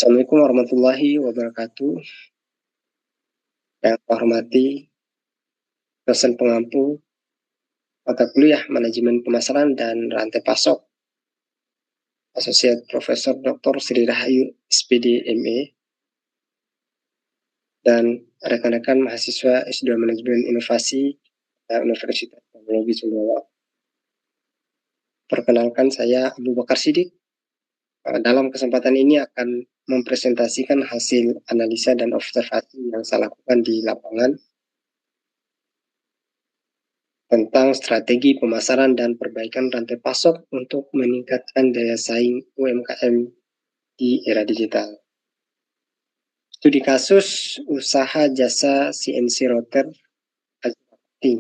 Assalamualaikum warahmatullahi wabarakatuh. Yang saya hormati dosen pengampu mata kuliah Manajemen Pemasaran dan Rantai Pasok, Asosiat Profesor Dr. Sri Rahayu, SPD ME, dan rekan-rekan mahasiswa S2 Manajemen Inovasi Universitas Teknologi Sumbawa. Perkenalkan, saya Abu Bakar Siddiq. Dalam kesempatan ini akan mempresentasikan hasil analisa dan observasi yang saya lakukan di lapangan tentang strategi pemasaran dan perbaikan rantai pasok untuk meningkatkan daya saing UMKM di era digital. Studi kasus usaha jasa CNC router di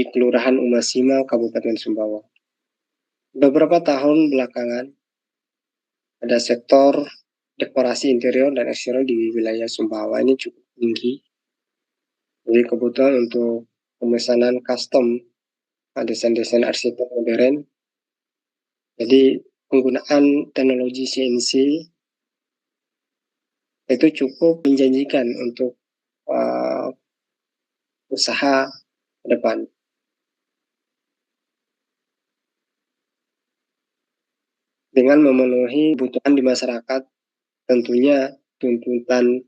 Kelurahan Umasima, Kabupaten Sumbawa. Beberapa tahun belakangan, ada sektor dekorasi interior dan eksterior di wilayah Sumbawa ini cukup tinggi. Jadi kebutuhan untuk pemesanan custom desain-desain arsitek modern. Jadi penggunaan teknologi CNC itu cukup menjanjikan untuk usaha ke depan. Dengan memenuhi kebutuhan di masyarakat, tentunya tuntutan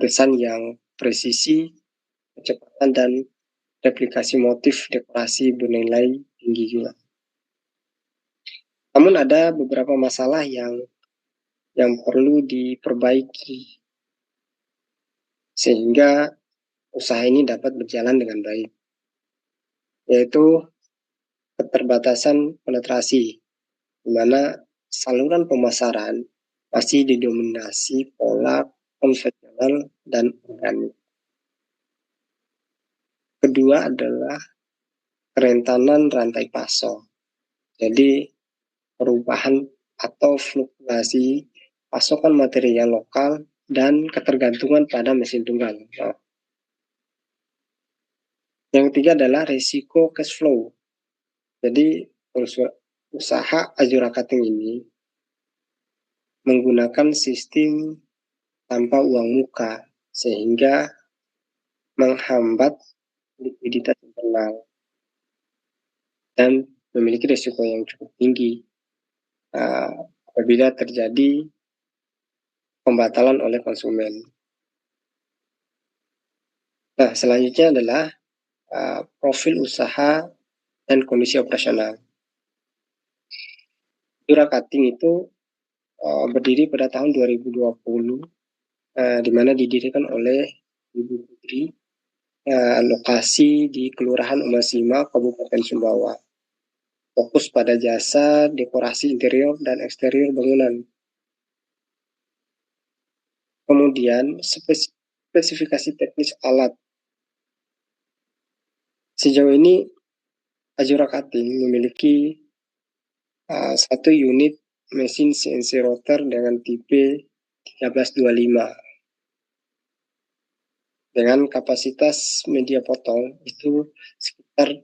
desain yang presisi, kecepatan, dan replikasi motif dekorasi bernilai tinggi juga. Namun ada beberapa masalah yang perlu diperbaiki sehingga usaha ini dapat berjalan dengan baik, yaitu keterbatasan penetrasi, di mana saluran pemasaran masih didominasi pola konvensional dan organik. Kedua adalah kerentanan rantai pasok. Jadi perubahan atau fluktuasi pasokan material lokal dan ketergantungan pada mesin tunggal. Nah, yang ketiga adalah risiko cash flow. Jadi usaha Azura Cutting ini menggunakan sistem tanpa uang muka sehingga menghambat likuiditas internal dan memiliki risiko yang cukup tinggi apabila terjadi pembatalan oleh konsumen. Nah, selanjutnya adalah profil usaha dan kondisi operasional. Azura Cutting itu berdiri pada tahun 2020, di mana didirikan oleh Ibu Putri, lokasi di Kelurahan Umasima, Kabupaten Sumbawa. Fokus pada jasa dekorasi interior dan eksterior bangunan. Kemudian spesifikasi teknis alat. Sejauh ini Azura Cutting memiliki satu unit mesin CNC router dengan tipe 1325 dengan kapasitas media potong itu sekitar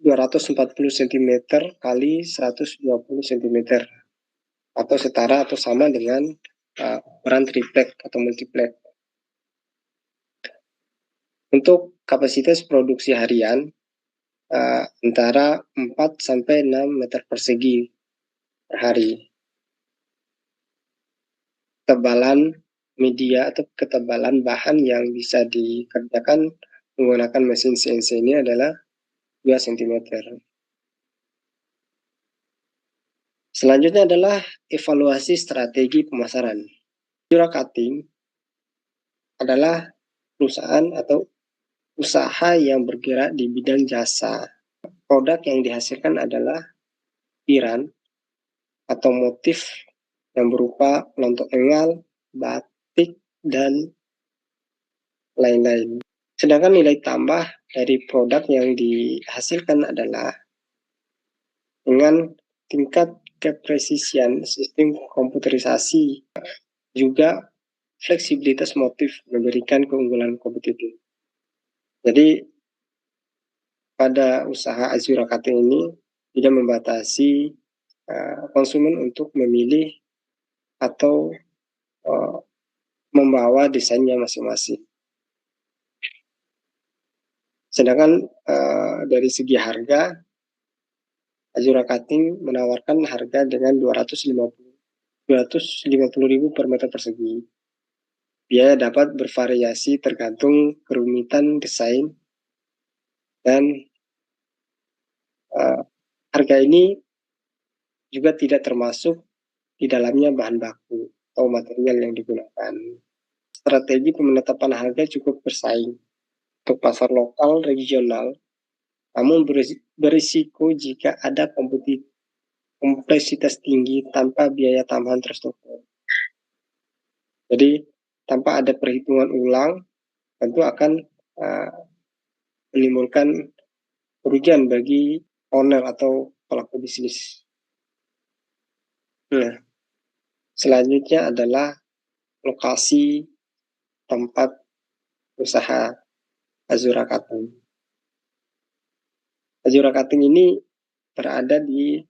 240 cm kali 120 cm atau setara atau sama dengan ukuran triplek atau multiplek. Untuk kapasitas produksi harian antara 4 sampai 6 meter persegi per hari. Ketebalan media atau ketebalan bahan yang bisa dikerjakan menggunakan mesin CNC ini adalah 2 cm. Selanjutnya adalah evaluasi strategi pemasaran. Azura Cutting adalah perusahaan atau usaha yang bergerak di bidang jasa. Produk yang dihasilkan adalah tiran atau motif yang berupa lontok engal, batik, dan lain-lain. Sedangkan nilai tambah dari produk yang dihasilkan adalah dengan tingkat kepresisian sistem komputerisasi, juga fleksibilitas motif memberikan keunggulan kompetitif. Jadi pada usaha Azura Cutting ini tidak membatasi konsumen untuk memilih atau membawa desainnya masing-masing. Sedangkan dari segi harga, Azura Cutting menawarkan harga dengan 250.000 per meter persegi. Biaya dapat bervariasi tergantung kerumitan desain dan harga ini juga tidak termasuk di dalamnya bahan baku atau material yang digunakan. Strategi penetapan harga cukup bersaing untuk pasar lokal regional, namun berisiko jika ada kompleksitas tinggi tanpa biaya tambahan terstruktur. Jadi tanpa ada perhitungan ulang, tentu akan menimbulkan kerugian bagi owner atau pelaku bisnis. Nah, selanjutnya adalah lokasi tempat usaha Azura Cutting. Azura Cutting ini berada di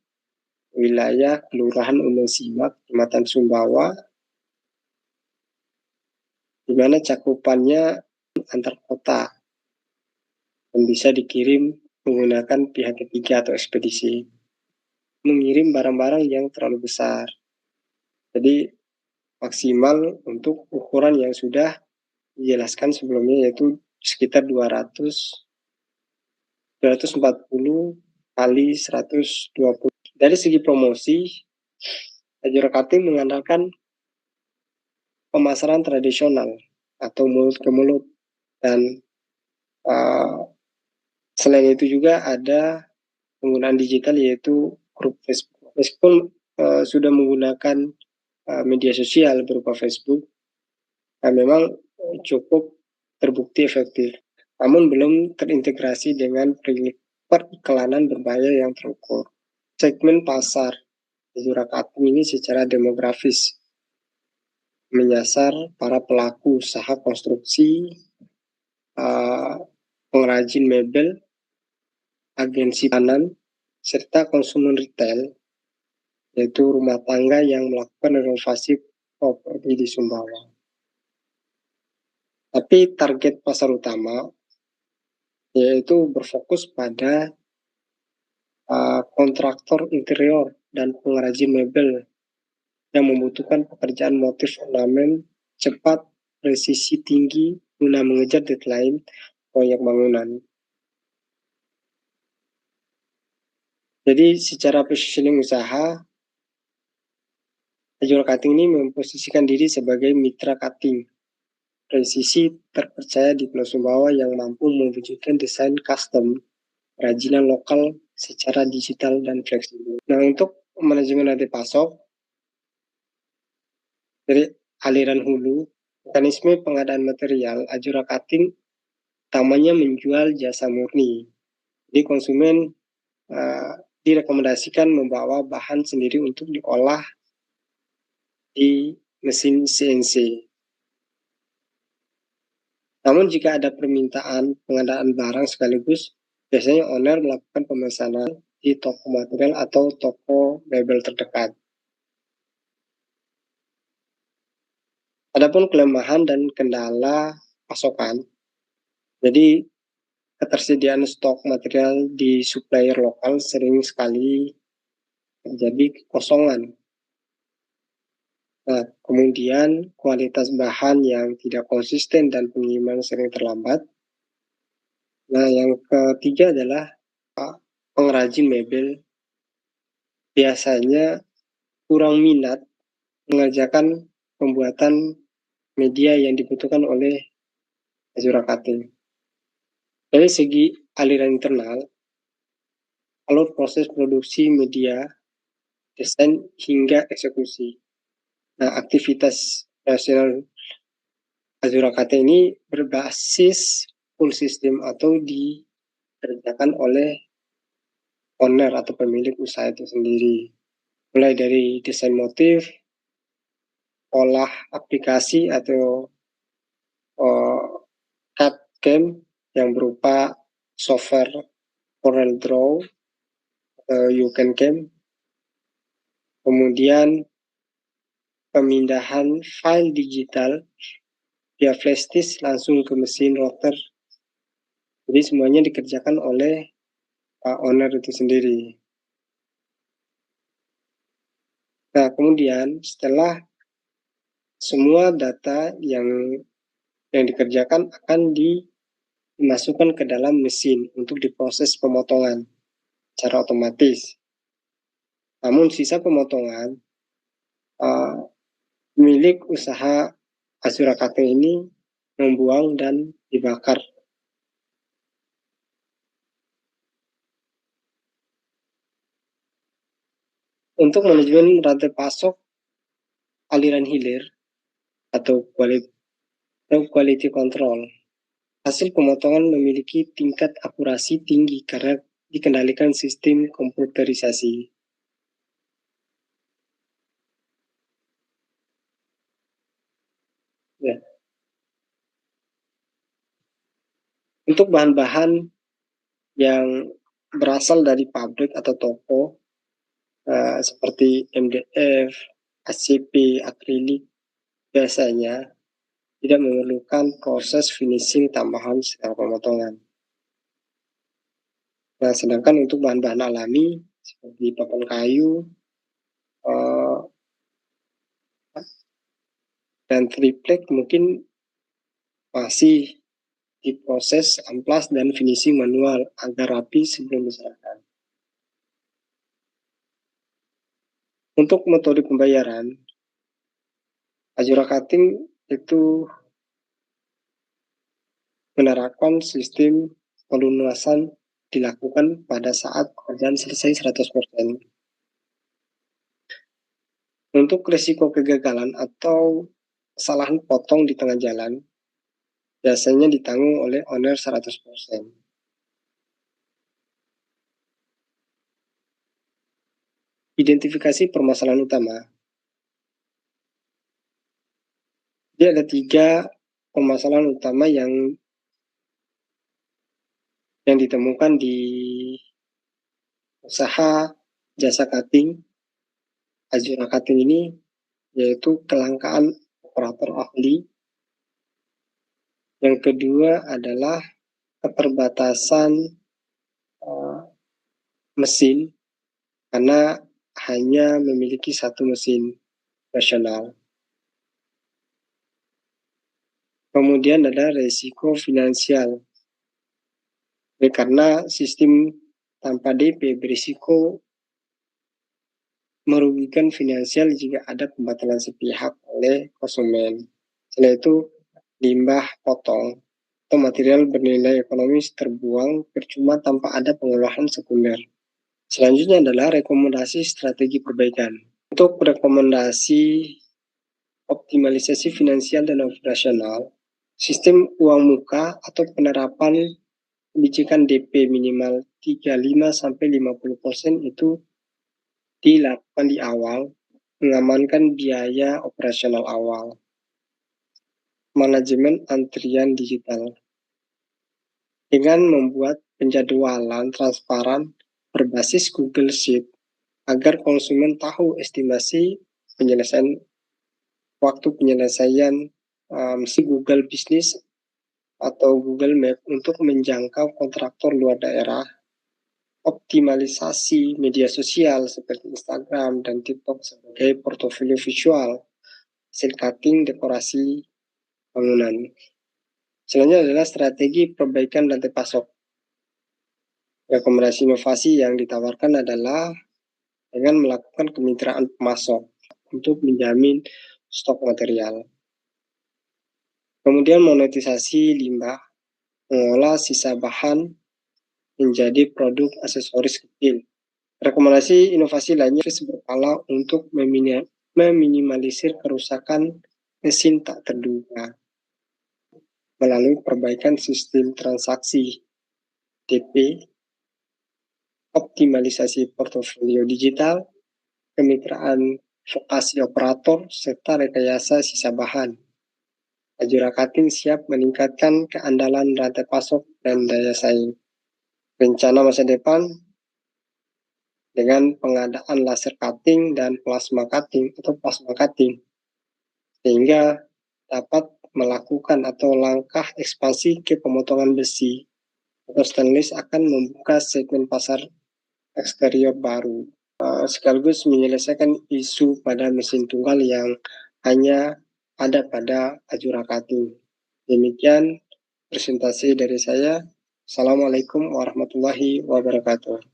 wilayah Kelurahan Uno Simak, Kecamatan Sumbawa, di mana cakupannya antar kota dan bisa dikirim menggunakan pihak ketiga atau ekspedisi. Mengirim barang-barang yang terlalu besar. Jadi maksimal untuk ukuran yang sudah dijelaskan sebelumnya, yaitu sekitar 240 kali 120. Dari segi promosi, Azura Cutting mengandalkan pemasaran tradisional atau mulut ke mulut, dan selain itu juga ada penggunaan digital yaitu grup Facebook. Meskipun sudah menggunakan media sosial berupa Facebook, memang cukup terbukti efektif, namun belum terintegrasi dengan periklanan berbayar yang terukur. Segmen pasar Azura Cutting ini secara demografis menyasar para pelaku usaha konstruksi, pengrajin mebel, agensi panan, serta konsumen retail, yaitu rumah tangga yang melakukan renovasi properti di Sumbawa. Tapi target pasar utama yaitu berfokus pada kontraktor interior dan pengrajin mebel yang membutuhkan pekerjaan motif ornamen cepat, presisi tinggi guna mengejar deadline proyek bangunan. Jadi secara positioning usaha, Azura Cutting ini memposisikan diri sebagai mitra cutting presisi terpercaya di Pulau Sumbawa yang mampu mewujudkan desain custom kerajinan lokal secara digital dan fleksibel. Nah, untuk manajemen rantai pasok dari aliran hulu, mekanisme pengadaan material Azura Cutting utamanya menjual jasa murni. Jadi konsumen direkomendasikan membawa bahan sendiri untuk diolah di mesin CNC. Namun jika ada permintaan pengadaan barang sekaligus, biasanya owner melakukan pemesanan di toko material atau toko mebel terdekat. Adapun kelemahan dan kendala pasokan, jadi ketersediaan stok material di supplier lokal sering sekali terjadi kekosongan. Nah, kemudian kualitas bahan yang tidak konsisten dan pengiriman sering terlambat. Nah, yang ketiga adalah pengrajin mebel biasanya kurang minat mengerjakan pembuatan media yang dibutuhkan oleh Azura Cutting. Dari segi aliran internal, alur proses produksi media, desain hingga eksekusi. Nah, aktivitas operasional Azura Cutting ini berbasis full system atau dikerjakan oleh owner atau pemilik usaha itu sendiri. Mulai dari desain motif, olah aplikasi atau CAD/CAM yang berupa software Corel Draw, You Can Cam, kemudian pemindahan file digital via flash disk langsung ke mesin router. Jadi semuanya dikerjakan oleh owner itu sendiri. Nah, kemudian setelah semua data yang dikerjakan akan dimasukkan ke dalam mesin untuk diproses pemotongan secara otomatis. Namun sisa pemotongan milik usaha Azura Cutting ini membuang dan dibakar. Untuk manajemen rantai pasok aliran hilir atau quality control, hasil pemotongan memiliki tingkat akurasi tinggi karena dikendalikan sistem komputerisasi. Ya. Untuk bahan-bahan yang berasal dari pabrik atau toko, seperti MDF, ACP, akrilik, biasanya tidak memerlukan proses finishing tambahan secara pemotongan. Nah, sedangkan untuk bahan-bahan alami seperti papan kayu dan triplek mungkin masih diproses amplas dan finishing manual agar rapi sebelum diserahkan. Untuk metode pembayaran, Azura Cutting itu menerapkan sistem pelunasan dilakukan pada saat pekerjaan selesai 100%. Untuk risiko kegagalan atau kesalahan potong di tengah jalan, biasanya ditanggung oleh owner 100%. Identifikasi permasalahan utama. Jadi ada 3 permasalahan utama yang ditemukan di usaha jasa cutting Azura Cutting ini, yaitu kelangkaan operator ahli. Yang kedua adalah keterbatasan mesin karena hanya memiliki satu mesin operasional. Kemudian ada resiko finansial. Karena sistem tanpa DP berisiko merugikan finansial jika ada pembatalan sepihak oleh konsumen. Selain itu, limbah potong atau material bernilai ekonomis terbuang percuma tanpa ada pengolahan sekunder. Selanjutnya adalah rekomendasi strategi perbaikan. Untuk rekomendasi optimalisasi finansial dan operasional, sistem uang muka atau penerapan kebijakan DP minimal 35-50% itu dilakukan di awal, mengamankan biaya operasional awal. Manajemen antrian digital dengan membuat penjadwalan transparan berbasis Google Sheet agar konsumen tahu estimasi penyelesaian waktu penyelesaian Google Business atau Google Map untuk menjangkau kontraktor luar daerah, optimalisasi media sosial seperti Instagram dan TikTok sebagai portofolio visual, hasil cutting, dekorasi bangunan. Selanjutnya adalah strategi perbaikan rantai pasok. Rekomendasi inovasi yang ditawarkan adalah dengan melakukan kemitraan pemasok untuk menjamin stok material. Kemudian monetisasi limbah, mengolah sisa bahan menjadi produk aksesoris kecil. Rekomendasi inovasi lainnya berkala untuk meminimalisir kerusakan mesin tak terduga melalui perbaikan sistem transaksi DP, optimalisasi portofolio digital, kemitraan vokasi operator, serta rekayasa sisa bahan. Azura Cutting siap meningkatkan keandalan rantai pasok dan daya saing. Rencana masa depan, dengan pengadaan laser cutting dan plasma cutting atau plasma cutting, sehingga dapat melakukan atau langkah ekspansi ke pemotongan besi atau stainless akan membuka segmen pasar eksterior baru, sekaligus menyelesaikan isu pada mesin tunggal yang hanya ada pada Azura Cutting. Demikian presentasi dari saya. Assalamualaikum warahmatullahi wabarakatuh.